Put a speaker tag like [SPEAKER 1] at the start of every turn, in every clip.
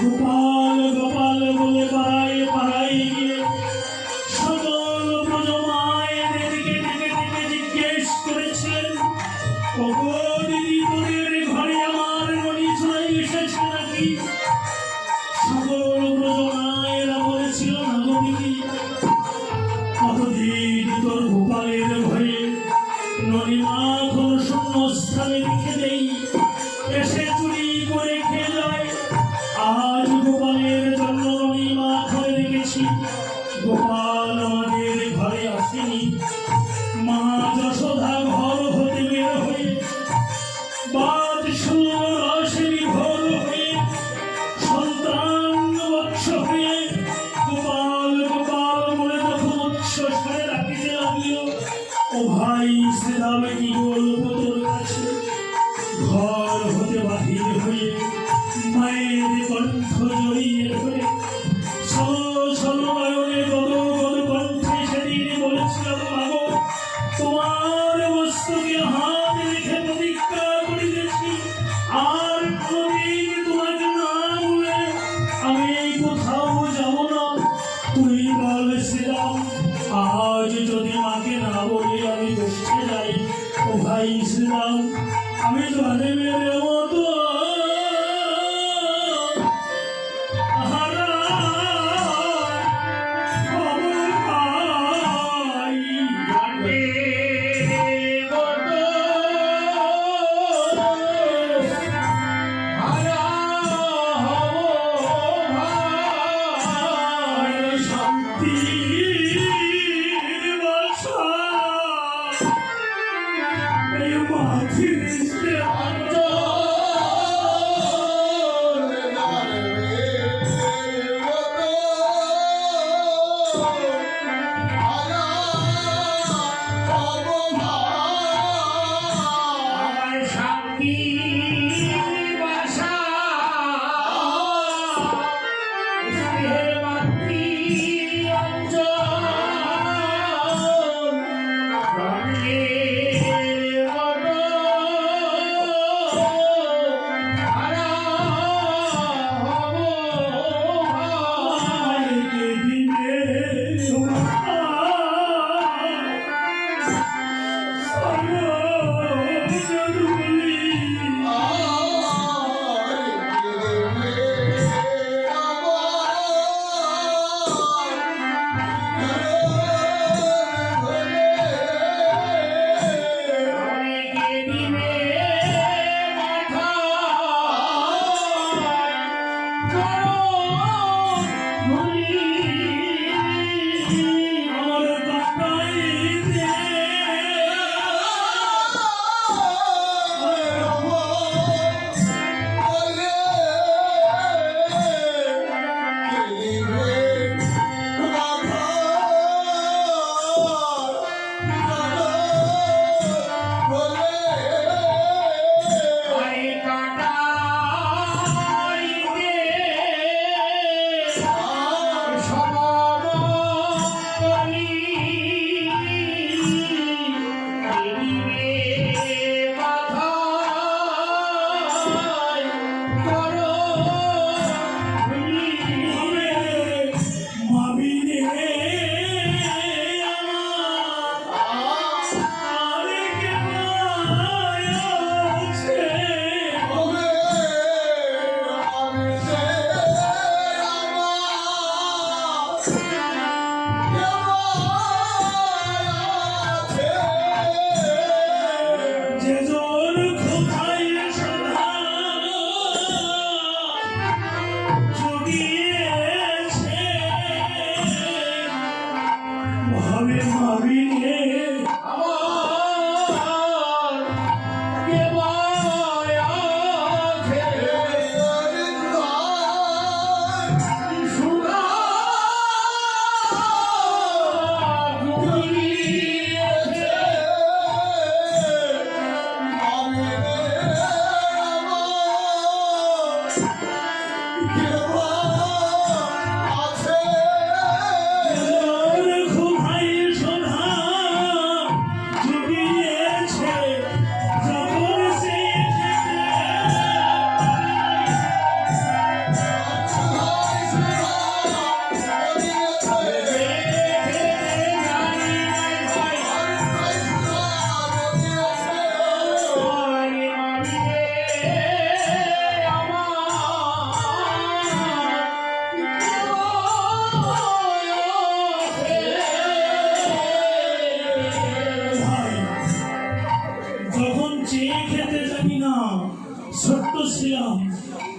[SPEAKER 1] গোপাল গোপাল বলে পাড়ায় পাড়ায় গিয়ে সকল প্রজমায়েদেরকে ডেকে ডেকে জিজ্ঞেস করেছিলেন, ওগো দিদি, তোদের ঘরে আমার মণি চুরাই এসেছে নাকি? সকল প্রজমায়েরা বলেছিল, না গো দিদি, কতদিন তোর গোপালের ভয়ে ননিমা কোন শূন্য স্থানে রেখে দেই, এসে চুরি করে খেয়ে যায়। আজ গোপালের জন্য ননিমা ঘরে রেখেছি, গোপাল আমাদের ঘরে আসেনি। মা যশোদা ঘর হতে বের হয়ে বাদ শূন্য রসে বিভোর হয়ে সন্তান বৎস হয়ে গোপাল গোপাল বলে যখন উচ্চস্বরে ডাকিতে লাগলো, ও ভাই শ্রীরাম, কি বলবো তোর কাছে? ঘর হতে বাহির হয়ে মায়ের কণ্ঠ জড়িয়ে ধরে সলনয়নে গদ গদ কণ্ঠে সেদিন বলেছিলাম, মাগো, তোমার বস্তুকে হাত রেখে প্রতিজ্ঞা করিতেছি, আর কোনদিন তোমাকে না বলে আমি কোথাও যাব না। তুই বল শ্রীরাম, আজ যদি মাকে না বলে আমি বসে যাই, ও ভাই শ্রীরাম, আমি জানে মেরে মতো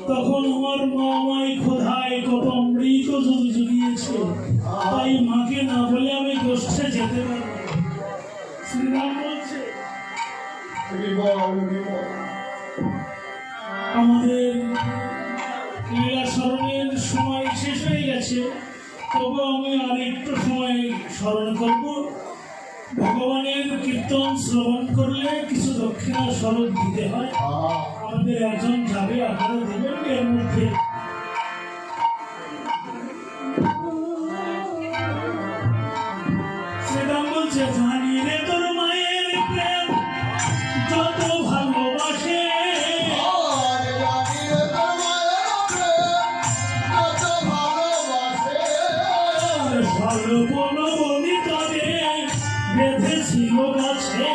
[SPEAKER 1] তখন আমার মা আমায় খোদায় কত অমৃত জুগিয়েছে, তাই মাকে না বলে আমি গোষ্ঠে যেতে পারবো না। শ্রীরাম বলছে আমাদের লীলা স্মরণের সময় শেষ হয়ে গেছে, তবু আমি আর একটু সময় স্মরণ করব। ভগবানের কীর্তন শ্রবণ করলে কিছু দক্ষিণা স্বরূপ দিতে হয়। আমাদের একজন যাবে, আপনারা দেবেন এর মধ্যে। সেটা বলছে জানি রে তোর মায়ের প্রেম যত ভালোবাসে, সর্বনবনীতরে বেঁধেছিল গাছে।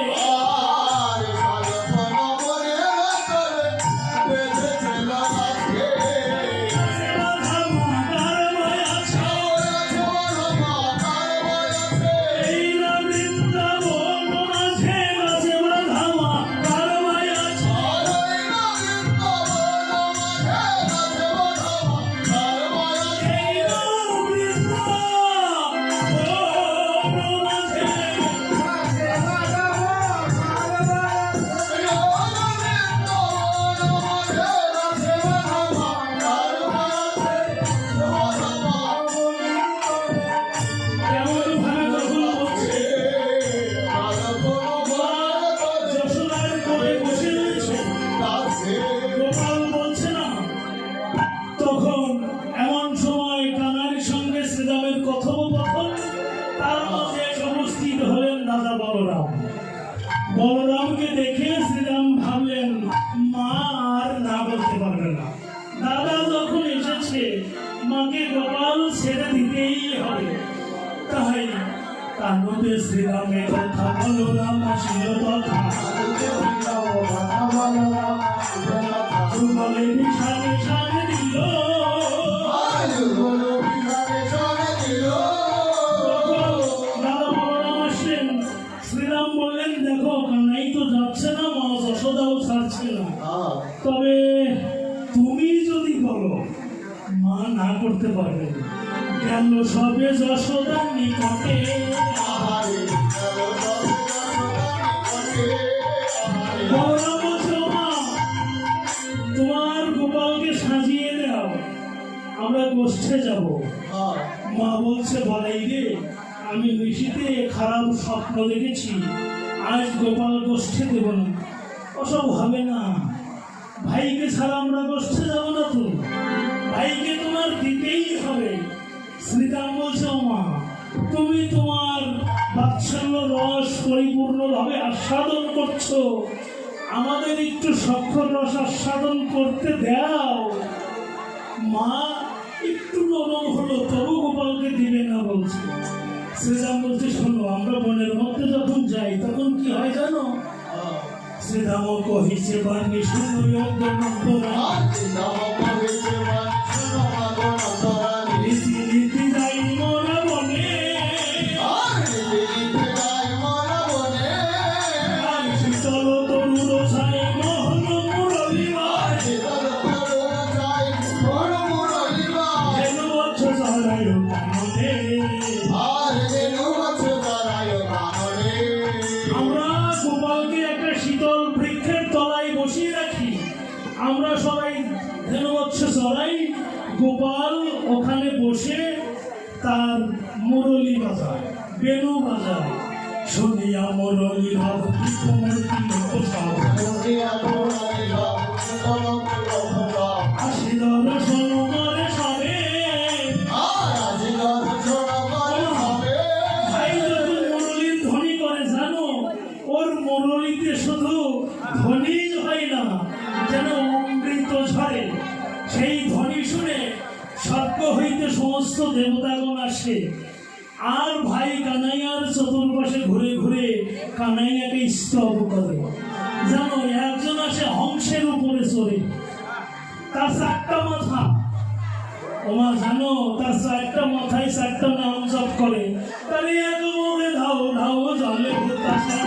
[SPEAKER 1] বলরামকে দেখে শ্রীরাম ভাবলেন মা আর না বলতে পারবে না, দাদা যখন এসেছে মাকে গোপাল ছেড়ে দিতেই হবে। তাই কানবে শ্রীরামের কথা বলরাম আসিল তথা, যুগলে বিষাদে সাজে দিল। শ্রীরাম বললেন দেখো কানাই তো যাচ্ছে না, মা যশোদাও ছাড়ছে না, তবে তুমি যদি বলো মা না করতে পারবে। গেল সবে যশোদার নিকটে, তোমার গোপালকে সাজিয়ে দাও, আমরা গোষ্ঠে যাব। মা বলছে বলাই রে, আমি ঋষিতে খারাপ স্বপ্ন দেখেছি, আজ গোপাল গোষ্ঠে দেব না। ওসব হবে না, ভাইকে ছাড়া আমরা গোষ্ঠে যাব না, তো ভাইকে তোমার দিতেই হবে। শ্রীরাম বলছে মা তুমি তোমার বাৎসল্য রস পরিপূর্ণভাবে আস্বাদন করছো, আমাদের একটু সক্ষর রস আস্বাদন করতে দাও। মা একটু নরম হলো, তবু গোপালকে দিবে না বলছে। শ্রীরাম বলছে শোনো, আমরা বনের মধ্যে যখন যাই তখন কি হয় জানো? শ্রীরাম কহিছে বাণী শুনো রীতি রীতি যাই মোরা বনে, শীতল তরুর ছাই মোহন মুরলীবার, যেন বচ্ছ চড়ায় কাননে। আমরা গোপালকে একটা শীতল বৃক্ষের তলায় বসিয়ে রাখি, আমরা সবাই ধেনুবৎস চড়াই, গোপাল ওখানে বসে তার মুরলী বাজায়, বেণু বাজায়। শুনিয়া মুরলী আসি দর্শন করে সবে, ভাই যখন মুরলীর ধ্বনি করে জানো, ওর মুরলীতে শুধু ধ্বনি হয় না, যেন অমৃত ঝরে। সেই ধ্বনি শুনে স্বর্গ হইতে সমস্ত দেবতাগণ আসে, আর ভাই কানাইয়ার চতুর্পাশে ঘুরে ঘুরে কানাইয়াকে স্তব করে। জানো একজন আসে হংসের উপরে চড়ে, তার 4টা মাথা, ওমা জানো তার 4টা মাথায় 4টা নাম জপ করে। তাহলে এক মুখে ধাও ধাও জলে ভূতাশা,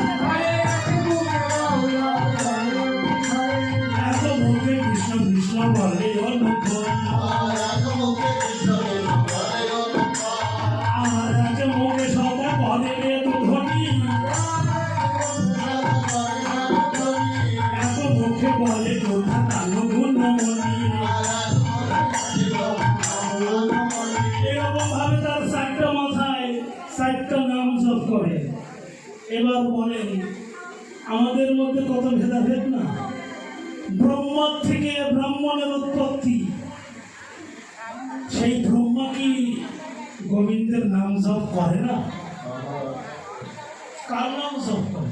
[SPEAKER 1] এত মুখে কৃষ্ণ কৃষ্ণ বলে এবার বলেন আমাদের মধ্যে কত ভেদাভেদ না। ব্রহ্মার থেকে ব্রাহ্মণের উৎপত্তি, সেই ব্রহ্মা কি গোবিন্দের নাম জপ করে না? কার নাম জপ করে?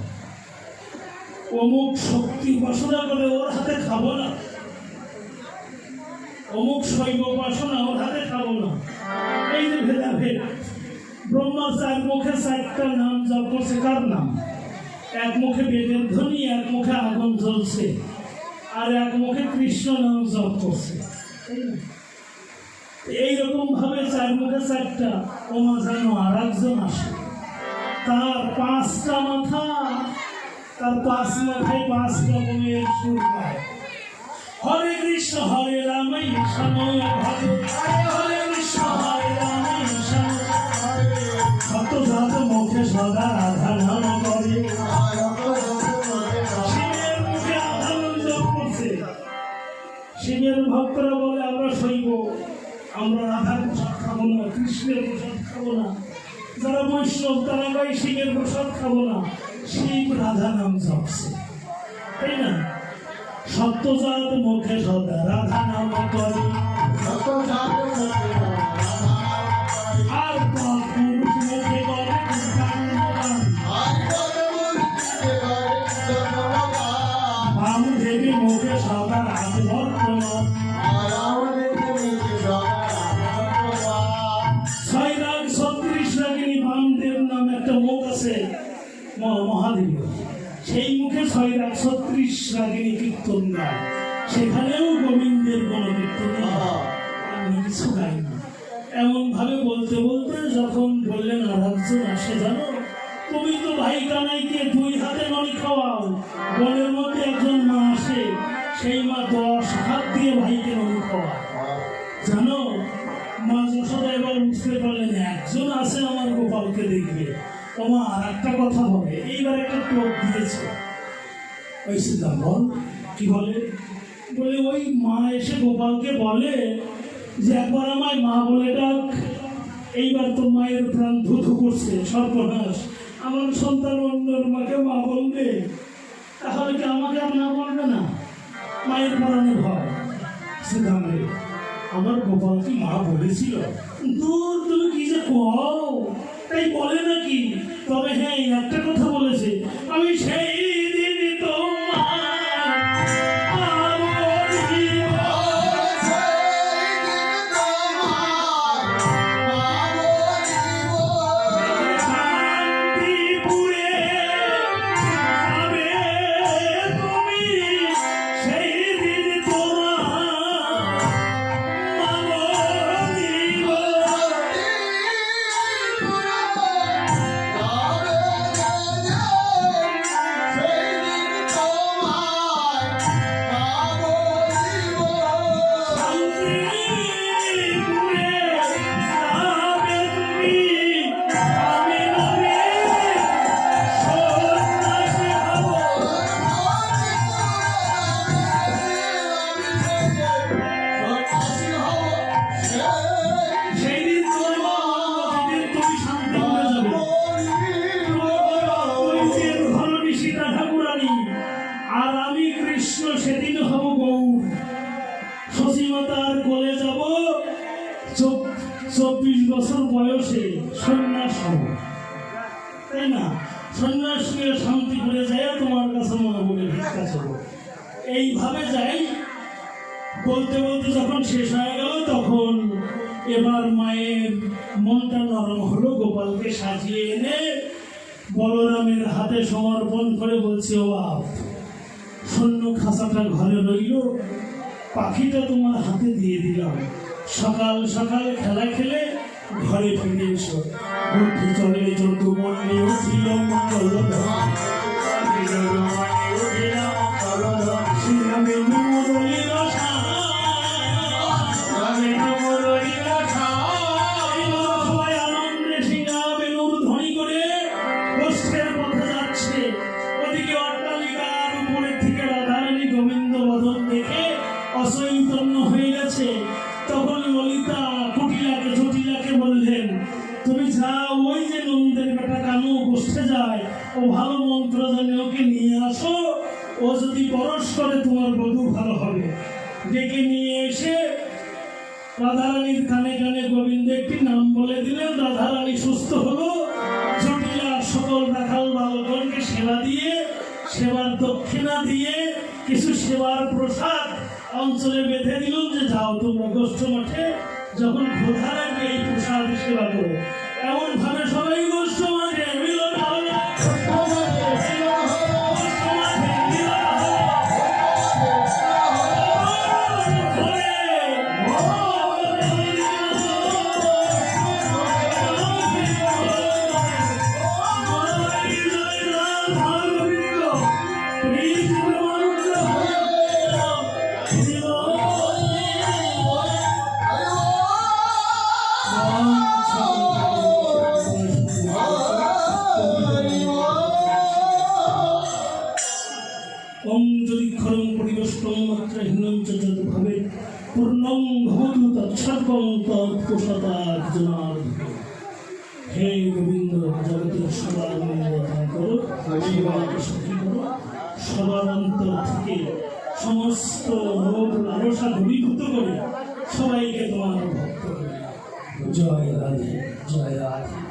[SPEAKER 1] অমুক শক্তি উপাসনা করে ওর হাতে খাবো না, অমুক শৈব উপাসনা ওর হাতে খাবো না। এই যে ভেদাভেদ। ব্রহ্মা চার মুখে চারটা নাম জপ করছে। কার নাম? এক মুখে বেদের ধ্বনি, এক মুখে আগুন জ্বলছে, আর এক মুখে কৃষ্ণ নাম জপ করছে। এইরকম ভাবে চার মুখে চারটা। ওমা যেন আর একজন আসে, তার পাঁচটা মাথা, তার পাঁচ মাথায় পাঁচ রকমের সুর পায়। হরে কৃষ্ণ হরে রাম ঈশান হরে কৃষ্ণ হরে রাম ঈশান সত জাত মুখে সদা রাধা নাম করে। শিবের মুখে রাধা নাম জপ করছে। শিবের ভক্তরা বলে আমরা শৈব, আমরা রাধার প্রসাদ খাবো না, কৃষ্ণের প্রসাদ খাবো না। যারা বৈষ্ণব তারা গাই শিবের প্রসাদ খাবো না। শিব রাধা নাম জপছে, তাই না? সত্যজাত মুখে সদা রাধা নাম করে, আর পুরুষ মুখে করে বামদেবী মুখে সদা রাধ বর্তমান। 636 রাগিনী বামদেব নামে একটা মুখ আছে মহাদেব, সেই মুখে 636 রাগিনী কীর্তন গায়। সেখানেও গোবিন্দের কোনো কীর্তন আমি কিছু গাই না। এমন ভাবে বলতে বলতে যখন বললেন আর একজন আসে, জানো তুমি তো ভাই কানাইকে 2 হাতে ননি খাওয়াও। বনের মধ্যে একজন মা আসে, সেই মা 10 হাত দিয়ে ভাইকে ননি খাওয়া। জানো মা যশোদা এবার বুঝতে পারলেন একজন আছে আমার গোপালকে দেখবে। তোমার আর একটা কথা বলে, এইবার একটা টোপ দিয়েছে। ওই সিদ্ধান্ত বল কি বলে? বলে ওই মা এসে গোপালকে বলে যে একবার আমায় মা বলে ডাক। এইবার তো মায়ের প্রাণ ধুধু করছে, সর্বনাশ, আমার সন্তান অন্যর মাকে মা বলবে, তাহলে কি আমাকে আর না বলবে না? মায়ের প্রাণে ভয়। সিদ্ধান্ত আমার গোপাল কি মা বলেছিল? দূর, তুমি কি যে কও, তাই বলে নাকি? তবে হ্যাঁ একটা কথা বলেছে, আমি সেই দিন সেদিন হব গৌর, শশীমাতার কোলে যাব, 24 বছর বয়সে সন্ন্যাস হব, তাই না? সন্ন্যাস নিয়ে শান্তি করে যায় তোমার কাছে মনে বলে ভিক্ষা চাব। এইভাবে যাই। বলতে বলতে যখন শেষ হয়ে গেল তখন এবার মায়ের মনটা নরম হলো। গোপালকে সাজিয়ে এনে বলরামের হাতে সমর্পণ করে বলছে, ও বাপ, শূন্য খাঁচাটা ঘরে রইল, পাখিটা তোমার হাতে দিয়ে দিলাম। সকাল সকাল খেলা খেলে ঘরে ফিরে এসো। বুদ্ধি চলে যত মনে উঠিল মঙ্গল আনন্দে সিংহা বেলুর ধ্বনি করে গোষ্ঠের পথে যাচ্ছে। ওদিকে অট্টালিকার উপরের থেকে রাধারানী গোবিন্দ বদন দেখে অচৈতন্য হয়ে গেছে। তখন ললিতা কুটিলাকে জটিলাকে বললেন, তুমি যাও, ওই যে নন্দের বেটা কানু গোষ্ঠে যায়, ও রাধারানী ওকে নিয়ে আসো, ও যদি পরশ করে তোমার বধূ ভালো হবে। ডেকে নিয়ে এসে রাধারানীর কানে কানে গোবিন্দ একটি নাম বলে দিলেন। রাধারানী সুস্থ হলো। জটিলা সকল রাখাল বালকগণকে সেবা দিয়ে, সেবার দক্ষিণা দিয়ে, কিছু সেবার প্রসাদ অঞ্চলে বেঁধে দিল যে যাও তোমরা গোষ্ঠ মঠে, যখন ক্ষুধা লাগবে এই প্রসাদ সেবা করো। এমন ভাবে সবাই গোষ্ঠ মঠে মিলন হলো। ওম যদি খরং পরিবেষ্টং মাত্রাহীনং চ যদ্ভাবে পূর্ণং ভবতু তৎসর্বং তৎপ্রসাদাৎ জনার্দন। হে গোবিন্দ, জগতের সবার মঙ্গল করো, সবাইকে সুখী করো, সবার অন্তর থেকে সমস্ত রোগ লালসা দূরীভূত করে সবাইকে তোমার ভক্ত করে। জয় রাধে, জয় রাধে।